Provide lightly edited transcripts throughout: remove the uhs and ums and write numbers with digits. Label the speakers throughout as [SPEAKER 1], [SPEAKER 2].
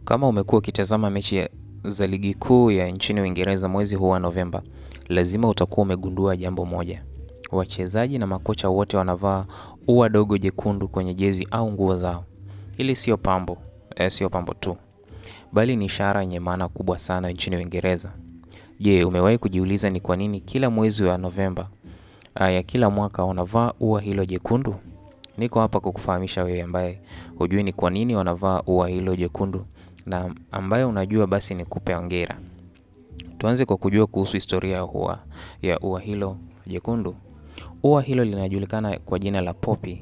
[SPEAKER 1] Kama umekuwa ukitazama mechi za ligi kuu ya nchini Uingereza mwezi huu wa Novemba, lazima utakuwa umegundua jambo moja. Wachezaji na makocha wote wanavaa ua dogo jekundu kwenye jezi au nguo zao. Hili sio pambo tu, bali ni ishara yenye maana kubwa sana nchini Uingereza. Je, umewahi kujiuliza ni kwa nini kila mwezi wa Novemba ya kila mwaka wanavaa ua hilo jekundu? Niko hapa kukufahamisha wewe ambaye hujui ni kwa nini wanavaa ua hilo jekundu, na ambaye unajua basi nikupe hongera. Tuanze kwa kujua kuhusu historia ya ua hilo jekundu. Ua hilo linajulikana kwa jina la poppy.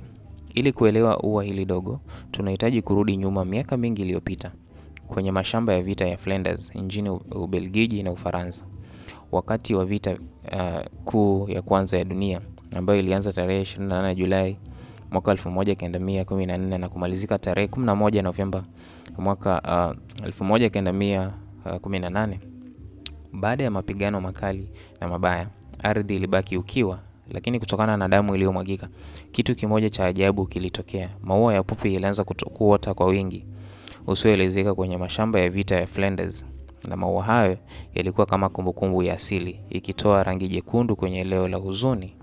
[SPEAKER 1] Ili kuelewa ua hili dogo, tunahitaji kurudi nyuma miaka mingi iliyopita kwenye mashamba ya vita ya Flanders nchini Ubelgiji na Ufaransa. Wakati wa vita kuu ya kwanza ya dunia ambayo ilianza tarehe 28 Julai mwaka 1914 na kumalizika tarehe 11 Novemba mwaka 1918. Baada ya mapigano makali na mabaya, ardhi ilibaki ukiwa, lakini kutokana na damu iliyomwagika, kitu kimoja cha ajabu kilitokea. Maua ya poppy yalianza kuota kwa wingi usioelezeka kwenye mashamba ya vita ya Flanders, na maua hayo yalikuwa kama kumbukumbu ya asili, ikitoa rangi jekundu kwenye eneo la huzuni.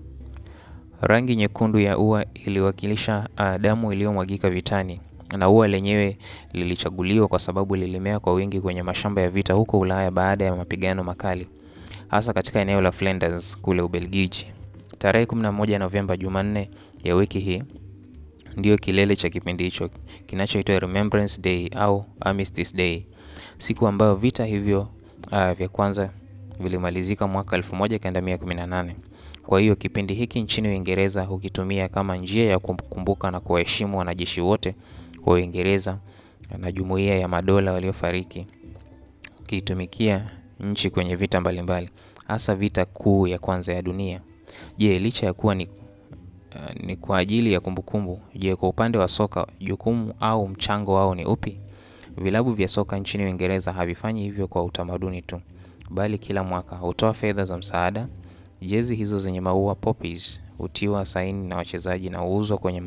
[SPEAKER 1] Rangi nyekundu ya ua iliwakilisha damu iliyomwagika vitani, na ua lenyewe lilichaguliwa kwa sababu lilimea kwa wingi kwenye mashamba ya vita huko Ulaya baada ya mapigano makali, hasa katika eneo la Flanders kule Ubelgiji. Tarehe 11 Novemba, Jumanne ya wiki hii, ndio kilele cha kipindi hicho kinachoitwa Remembrance Day au Armistice Day, siku ambayo vita hivyo vya kwanza vilimalizika mwaka 1918. Kwa hiyo kipindi hiki nchini Uingereza hukitumia kama njia ya kukumbuka na kuwaheshimu wanajeshi wote wa Uingereza na Jumuiya ya Madola waliofariki kiitumikia nchi kwenye vita mbalimbali, hasa vita kuu ya kwanza ya dunia. Je, licha ya kuwa ni kwa ajili ya kumbukumbu, je, kwa upande wa soka jukumu au mchango wao ni upi? Vilabu vya soka nchini Uingereza havifanyi hivyo kwa utamaduni tu, bali kila mwaka hutoa fedha za msaada. Jezi hizo zenye maua poppies hutiwa saini na wachezaji na huuzwa kwenye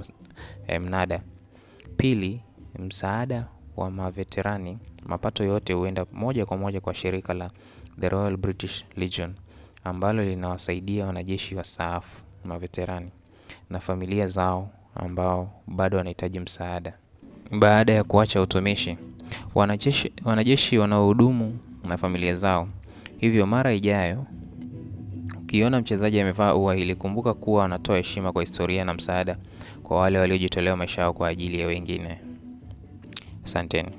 [SPEAKER 1] mnada. Pili, msaada wa maveterani. Mapato yote huenda moja kwa moja kwa shirika la The Royal British Legion, ambalo linawasaidia wanajeshi wastaafu, maveterani na familia zao ambao bado wanahitaji msaada baada ya kuacha utumishi. Wanajeshi wanaohudumu na familia zao. Hivyo mara ijayo ukiona mchezaji amevaa ua hili, kumbuka kuwa anatoa heshima kwa historia na msaada kwa wale waliojitolea maisha yao kwa ajili ya wengine. Asanteni.